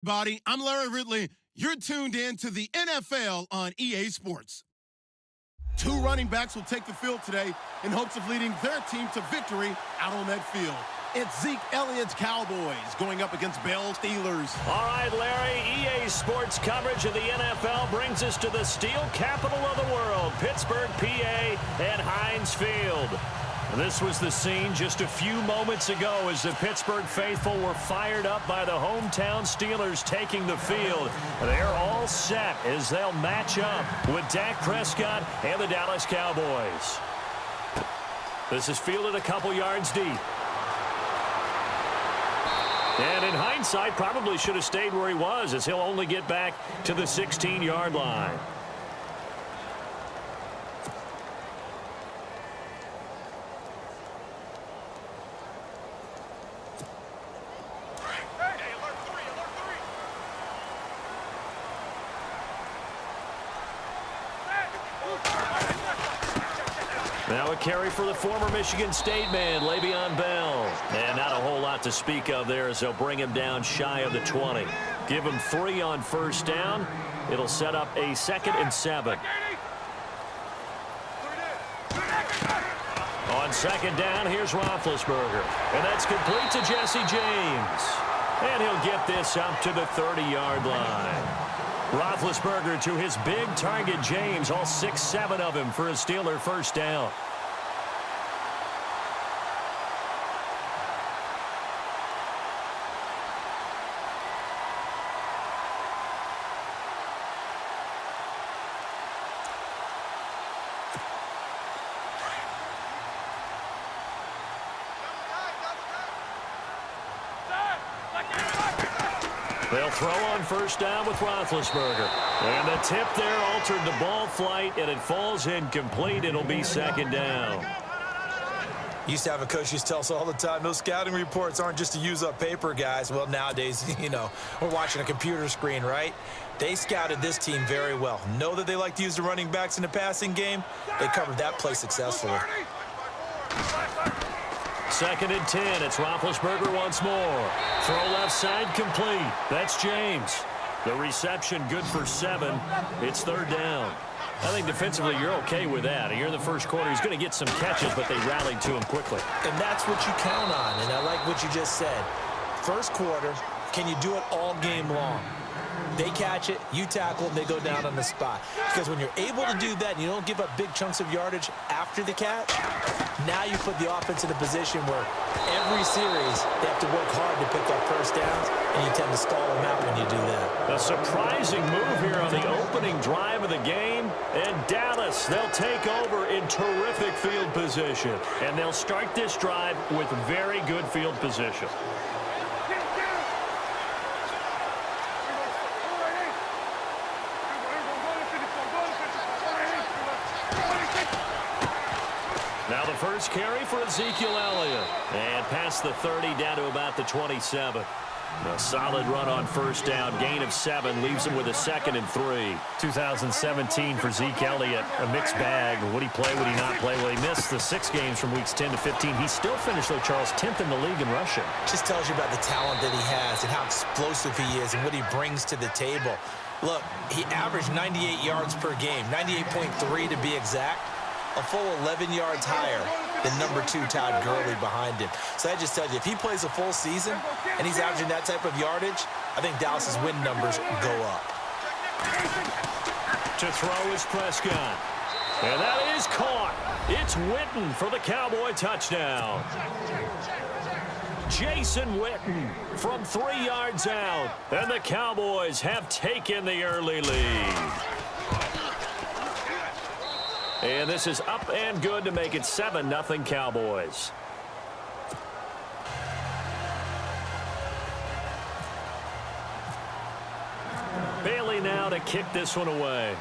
Buddy, I'm Larry Ridley. You're tuned in to the NFL on EA Sports. Two running backs will take the field today in hopes of leading their team to victory out on that field. It's Zeke Elliott's Cowboys going up against Bell's Steelers. All right, Larry, EA Sports coverage of the NFL brings us to the steel capital of the world, Pittsburgh, PA, and Heinz Field. This was the scene just a few moments ago as the Pittsburgh faithful were fired up by the hometown Steelers taking the field. They're all set as they'll match up with Dak Prescott and the Dallas Cowboys. This is fielded a couple yards deep. And in hindsight, probably should have stayed where he was as he'll only get back to the 16-yard line. Now a carry for the former Michigan State man, Le'Veon Bell. And not a whole lot to speak of there as they'll bring him down shy of the 20. Give him 3 on first down. It'll set up a 2nd and 7. On 2nd down, here's Roethlisberger. And that's complete to Jesse James. And he'll get this up to the 30-yard line. Roethlisberger to his big target, James, all 6-7 of him for a Steeler first down. They'll throw on first down with Roethlisberger. And the tip there altered the ball flight, and it falls incomplete. It'll be 2nd down. Used to have a coach used to tell us all the time, those scouting reports aren't just to use up paper, guys. Well, nowadays, we're watching a computer screen, right? They scouted this team very well. Know that they like to use the running backs in the passing game. They covered that play successfully. 2nd and 10. It's Roethlisberger once more. Throw left side complete. That's James. The reception good for 7. It's 3rd down. I think defensively you're okay with that. Here in the first quarter, he's going to get some catches, but they rallied to him quickly. And that's what you count on, and I like what you just said. First quarter, can you do it all game long? They catch it, you tackle them, they go down on the spot. Because when you're able to do that and you don't give up big chunks of yardage after the catch, now you put the offense in a position where every series they have to work hard to pick up first downs, and you tend to stall them out when you do that. A surprising move here on the opening drive of the game, and Dallas, they'll take over in terrific field position. And they'll start this drive with very good field position. Now the first carry for Ezekiel Elliott. And past the 30 down to about the 27. A solid run on first down. Gain of 7 leaves him with a 2nd and 3. 2017 for Zeke Elliott. A mixed bag. Would he play? Would he not play? Well, he missed the 6 games from weeks 10 to 15. He still finished, though, Charles, 10th in the league in rushing. Just tells you about the talent that he has and how explosive he is and what he brings to the table. Look, he averaged 98 yards per game, 98.3 to be exact. A full 11 yards higher than number 2 Todd Gurley behind him. So that just tells you, if he plays a full season and he's averaging that type of yardage, I think Dallas's win numbers go up. To throw is Prescott. And that is caught. It's Witten for the Cowboy touchdown. Jason Witten from 3 yards out. And the Cowboys have taken the early lead. And this is up and good to make it 7-0 Cowboys. Bailey now to kick this one away.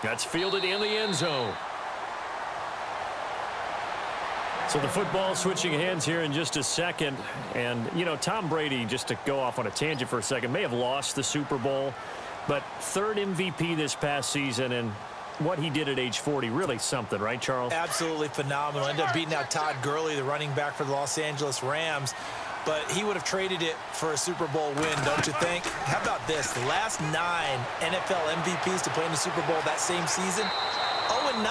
That's fielded in the end zone. So the football switching hands here in just a second. And, Tom Brady, just to go off on a tangent for a second, may have lost the Super Bowl, but 3rd MVP this past season. And what he did at age 40, really something, right, Charles? Absolutely phenomenal. Ended up beating out Todd Gurley, the running back for the Los Angeles Rams. But he would have traded it for a Super Bowl win, don't you think? How about this? The last 9 NFL MVPs to play in the Super Bowl that same season, 0-9.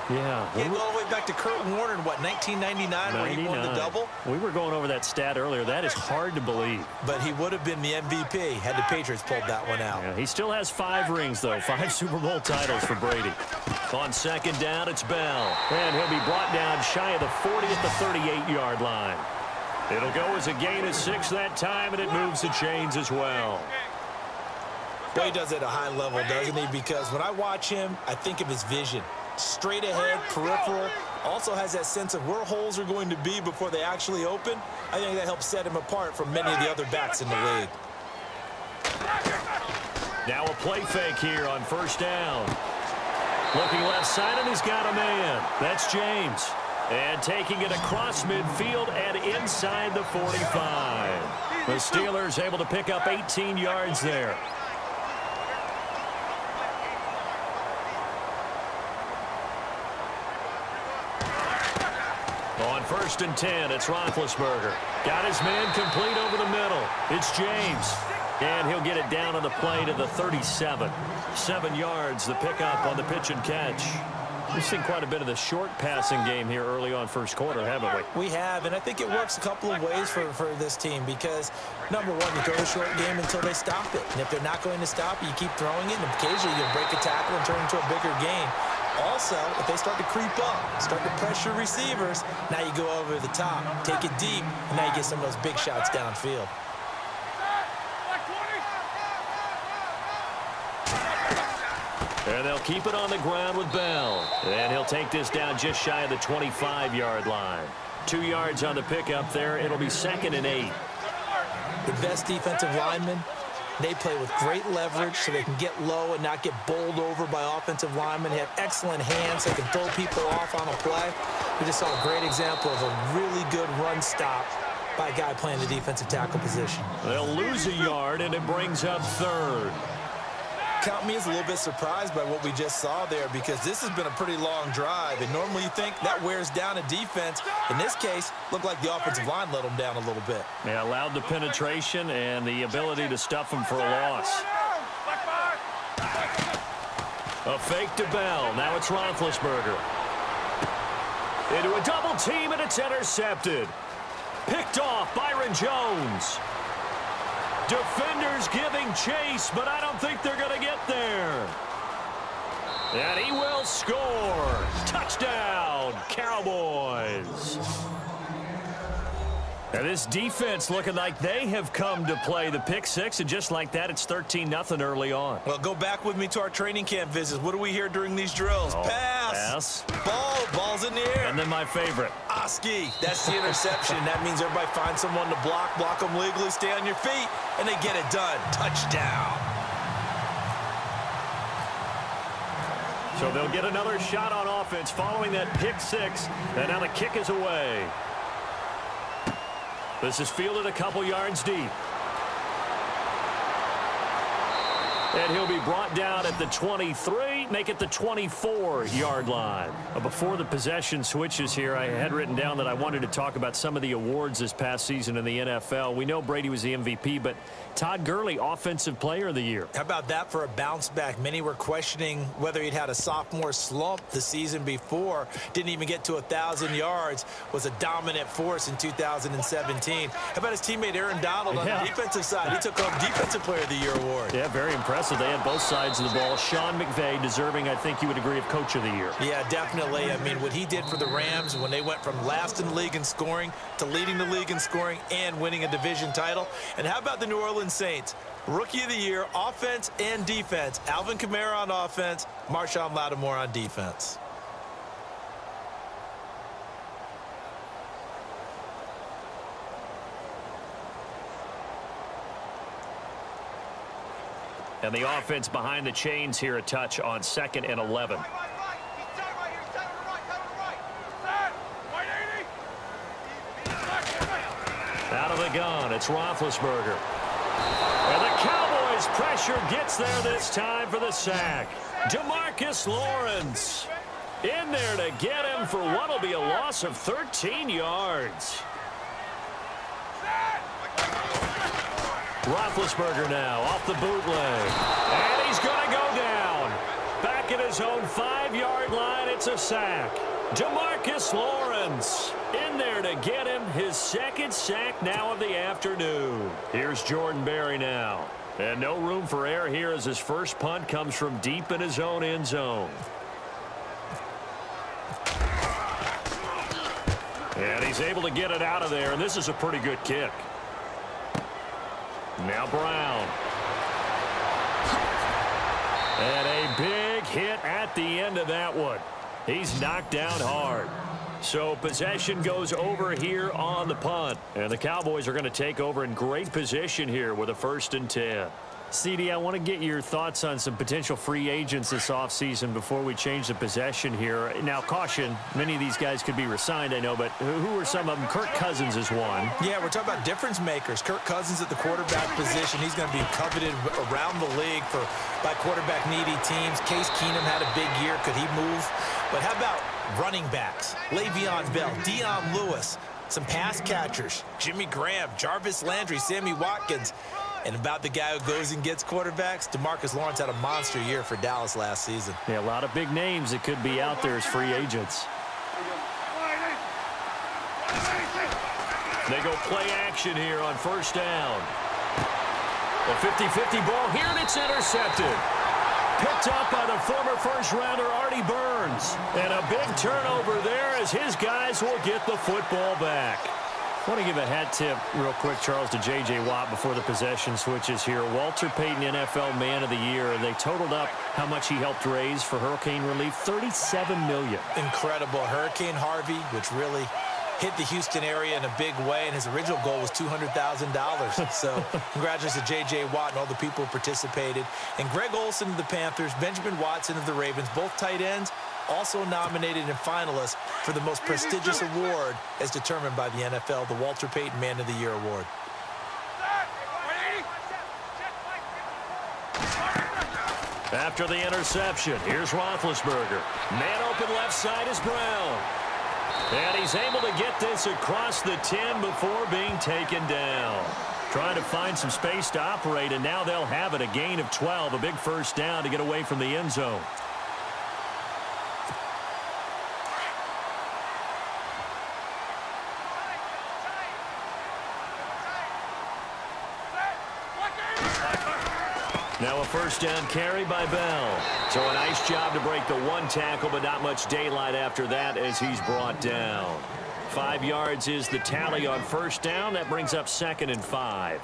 Yeah. He go all the way back to Kurt Warner in, what, 1999, where he won the double? We were going over that stat earlier. That is hard to believe. But he would have been the MVP had the Patriots pulled that one out. Yeah, he still has 5 rings, though. 5 Super Bowl titles for Brady. On second down, it's Bell. And he'll be brought down shy of the 40 at the 38-yard line. It'll go as a gain of 6 that time, and it moves the chains as well. Well, he does it at a high level, doesn't he? Because when I watch him, I think of his vision. Straight ahead, peripheral. Also has that sense of where holes are going to be before they actually open. I think that helps set him apart from many of the other backs in the league. Now a play fake here on first down. Looking left side, and he's got a man. That's James. And taking it across midfield and inside the 45. The Steelers able to pick up 18 yards there. On first and 10, it's Roethlisberger. Got his man complete over the middle. It's James. And he'll get it down on the play to the 37. 7 yards, the pickup on the pitch and catch. We've seen quite a bit of the short passing game here early on first quarter, haven't we? We have, and I think it works a couple of ways for this team because, number one, you throw the short game until they stop it. And if they're not going to stop it, you keep throwing it, and occasionally you'll break a tackle and turn it into a bigger gain. Also, if they start to creep up, start to pressure receivers, now you go over the top, take it deep, and now you get some of those big shots downfield. And they'll keep it on the ground with Bell. And he'll take this down just shy of the 25-yard line. 2 yards on the pickup there. It'll be 2nd and 8. The best defensive linemen, they play with great leverage so they can get low and not get bowled over by offensive linemen. They have excellent hands. They can throw people off on a play. We just saw a great example of a really good run stop by a guy playing the defensive tackle position. They'll lose a yard, and it brings up 3rd. Count me as a little bit surprised by what we just saw there because this has been a pretty long drive, and normally you think that wears down a defense. In this case, looked like the offensive line let them down a little bit. Yeah, allowed the penetration and the ability to stuff them for a loss. A fake to Bell. Now it's Roethlisberger. Into a double team, and it's intercepted. Picked off Byron Jones. Defenders giving chase, but I don't think they're going to get there. And he will score. Touchdown, Cowboys. And this defense looking like they have come to play the pick six, and just like that, it's 13-0 early on. Well, go back with me to our training camp visits. What do we hear during these drills? Pass. Ball's in the air. And then my favorite. Oski. That's the interception. That means everybody finds someone to block them legally, stay on your feet, and they get it done. Touchdown. So they'll get another shot on offense following that pick six, and now the kick is away. This is fielded a couple yards deep. And he'll be brought down at the 23, make it the 24-yard line. Before the possession switches here, I had written down that I wanted to talk about some of the awards this past season in the NFL. We know Brady was the MVP, but Todd Gurley, Offensive Player of the Year. How about that for a bounce back? Many were questioning whether he'd had a sophomore slump the season before. Didn't even get to 1,000 yards. Was a dominant force in 2017. How about his teammate Aaron Donald on the defensive side? He took home Defensive Player of the Year award. Yeah, very impressive. They had both sides of the ball. Sean McVay deserving, I think you would agree, of Coach of the Year. Yeah, definitely. I mean, what he did for the Rams when they went from last in the league in scoring to leading the league in scoring and winning a division title. And how about the New Orleans Saints? Rookie of the Year, offense and defense. Alvin Kamara on offense, Marshawn Lattimore on defense. And the offense behind the chains here, a touch on 2nd and 11. Out of the gun, it's Roethlisberger. And the Cowboys' pressure gets there this time for the sack. DeMarcus Lawrence in there to get him for what will be a loss of 13 yards. Roethlisberger now off the bootleg. And he's going to go down. Back at his own 5-yard line, it's a sack. DeMarcus Lawrence in there to get him his second sack now of the afternoon. Here's Jordan Berry now. And no room for error here as his first punt comes from deep in his own end zone. And he's able to get it out of there, and this is a pretty good kick. Now Brown. And a big hit at the end of that one. He's knocked down hard. So possession goes over here on the punt. And the Cowboys are going to take over in great position here with a 1st and 10. CD, I want to get your thoughts on some potential free agents this offseason before we change the possession here. Now, caution, many of these guys could be re-signed, I know, but who are some of them? Kirk Cousins is one. Yeah, we're talking about difference makers. Kirk Cousins at the quarterback position. He's going to be coveted around the league by quarterback-needy teams. Case Keenum had a big year. Could he move? But how about running backs? Le'Veon Bell, Dion Lewis, some pass catchers, Jimmy Graham, Jarvis Landry, Sammy Watkins. And about the guy who goes and gets quarterbacks, DeMarcus Lawrence had a monster year for Dallas last season. Yeah, a lot of big names that could be out there as free agents. They go play action here on 1st down. A 50-50 ball here, and it's intercepted. Picked up by the former first-rounder Artie Burns. And a big turnover there as his guys will get the football back. I want to give a hat tip real quick, Charles, to J.J. Watt before the possession switches here. Walter Payton, NFL Man of the Year, and they totaled up how much he helped raise for hurricane relief, $37 million. Incredible. Hurricane Harvey, which really hit the Houston area in a big way, and his original goal was $200,000. So congratulations to J.J. Watt and all the people who participated. And Greg Olsen of the Panthers, Benjamin Watson of the Ravens, both tight ends, also nominated and finalists for the most prestigious award as determined by the NFL, the Walter Payton Man of the Year Award. After the interception, here's Roethlisberger. Man open left side is Brown. And he's able to get this across the 10 before being taken down. Trying to find some space to operate, and now they'll have it. A gain of 12, a big 1st down to get away from the end zone. Now a 1st down carry by Bell. So a nice job to break the 1 tackle, but not much daylight after that as he's brought down. 5 yards is the tally on 1st down. That brings up 2nd and 5.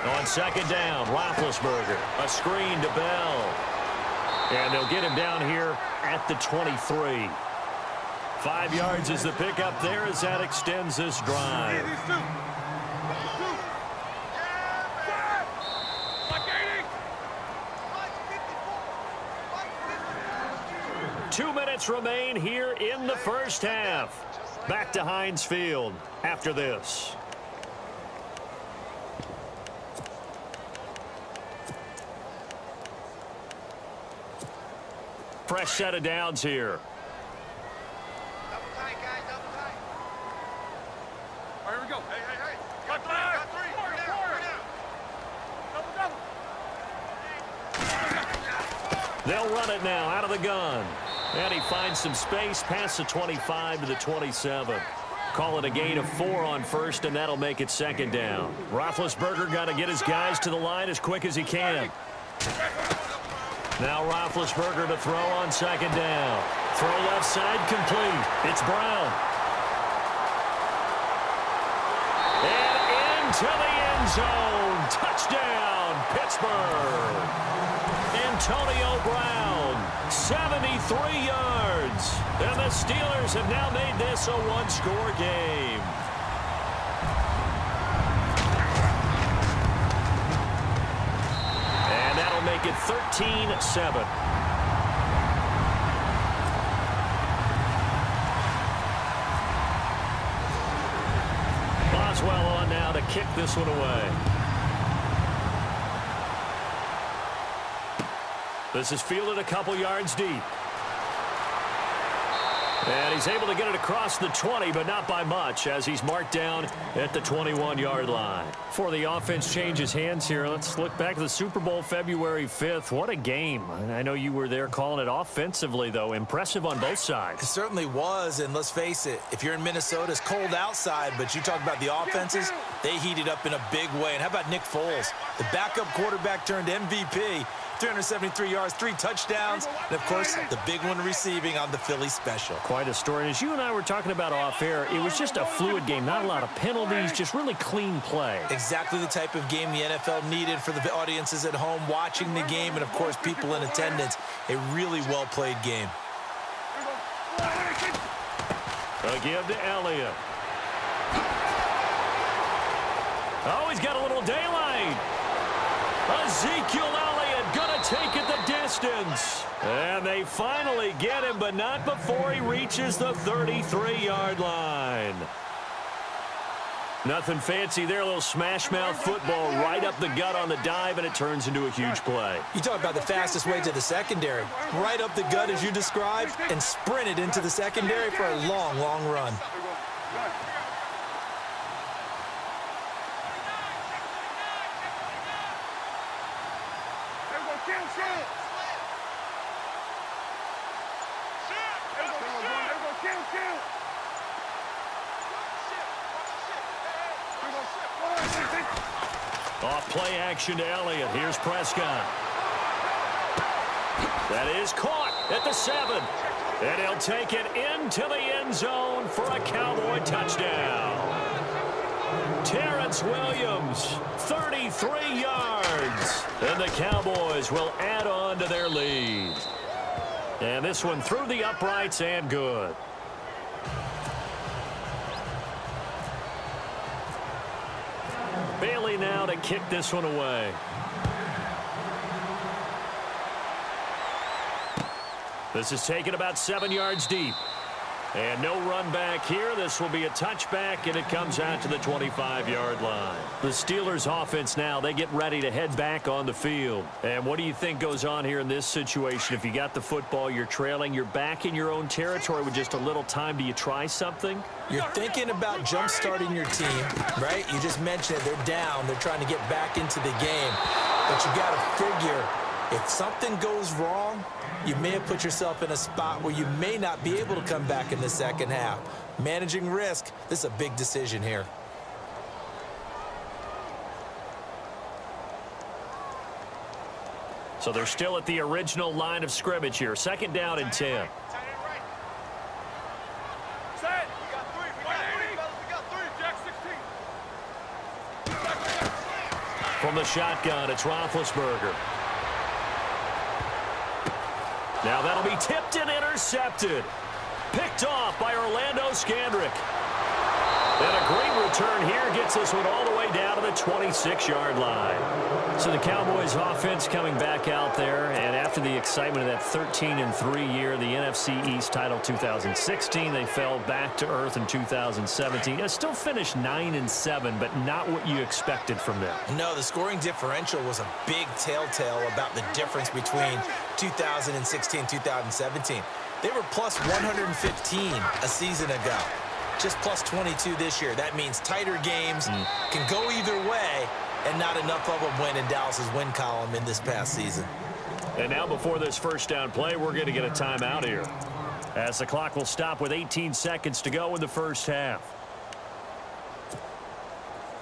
On 2nd down, Roethlisberger. A screen to Bell. And they'll get him down here at the 23. 5 yards is the pickup there as that extends this drive. Two minutes remain here in the 1st half. Back to Heinz Field after this. Fresh set of downs here. Double tight, guys, double tight. All right, here we go. Hey. Got three. Double. They'll run it now out of the gun. And he finds some space past the 25 to the 27. Call it a gain of 4 on 1st, and that'll make it 2nd down. Roethlisberger got to get his guys to the line as quick as he can. Now Roethlisberger to throw on 2nd down. Throw left side complete. It's Brown. And into the end zone. Touchdown, Pittsburgh. Antonio Brown, 73 yards. And the Steelers have now made this a 1-score game. Make it 13-7. kick this one away. This is fielded a couple yards deep. And he's able to get it across the 20, but not by much, as he's marked down at the 21-yard line. Before the offense changes hands here, let's look back to the Super Bowl February 5th. What a game. I know you were there calling it offensively, though. Impressive on both sides. It certainly was, and let's face it, if you're in Minnesota, it's cold outside, but you talk about the offenses, they heated up in a big way. And how about Nick Foles? The backup quarterback turned MVP. 373 yards, 3 touchdowns, and, of course, the big one receiving on the Philly special. Quite a story. And as you and I were talking about off air, it was just a fluid game. Not a lot of penalties, just really clean play. Exactly the type of game the NFL needed for the audiences at home watching the game and, of course, people in attendance. A really well-played game. A give to Elliott. Oh, he's got a little daylight. Ezekiel Elliott going to take it the distance. And they finally get him, but not before he reaches the 33-yard line. Nothing fancy there, a little smash-mouth football right up the gut on the dive, and it turns into a huge play. You talk about the fastest way to the secondary. Right up the gut, as you described, and sprinted into the secondary for a long, long run. Off play action to Elliott. Here's Prescott. That is caught at the 7. And he'll take it into the end zone for a Cowboy touchdown. Terrence Williams, 33 yards. And the Cowboys will add on to their lead. And this one through the uprights and good. Bailey now to kick this one away. This is taken about 7 yards deep. And no run back here. This will be a touchback, and it comes out to the 25-yard line. The Steelers' offense now, they get ready to head back on the field. And what do you think goes on here in this situation? If you got the football, you're trailing, you're back in your own territory with just a little time. Do you try something? You're thinking about jump-starting your team, right? You just mentioned it. They're down. They're trying to get back into the game. But you got to figure, if something goes wrong, you may have put yourself in a spot where you may not be able to come back in the second half. Managing risk, this is a big decision here. So they're still at the original line of scrimmage here. 2nd down and 10. From the shotgun, it's Roethlisberger. Now that'll be tipped and intercepted. Picked off by Orlando Scandrick. And a great return here gets this one all the way down to the 26-yard line. So the Cowboys offense coming back out there, and after the excitement of that 13-3 year, the NFC East title 2016, they fell back to earth in 2017. They still finished 9-7, but not what you expected from them. No, the scoring differential was a big telltale about the difference between 2016 2017. They were plus 115 a season ago. Just plus 22 this year. That means tighter games can go either way, and not enough of them win in Dallas's win column in this past season. And now before this first down play, we're going to get a timeout here, as the clock will stop with 18 seconds to go in the first half.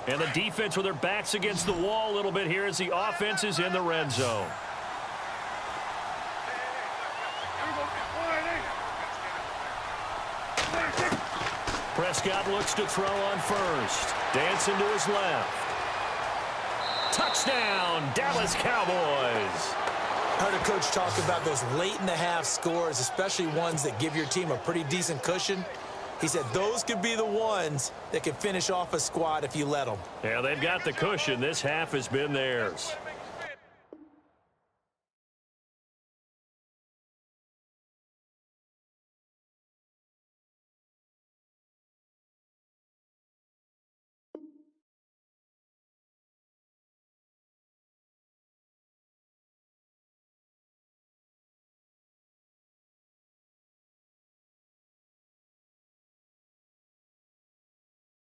And the defense with their backs against the wall a little bit here as the offense is in the red zone. Prescott looks to throw on first. Dancing to his left. Touchdown, Dallas Cowboys. I heard a coach talk about those late-in-the-half scores, especially ones that give your team a pretty decent cushion. He said those could be the ones that could finish off a squad if you let them. Yeah, they've got the cushion. This half has been theirs.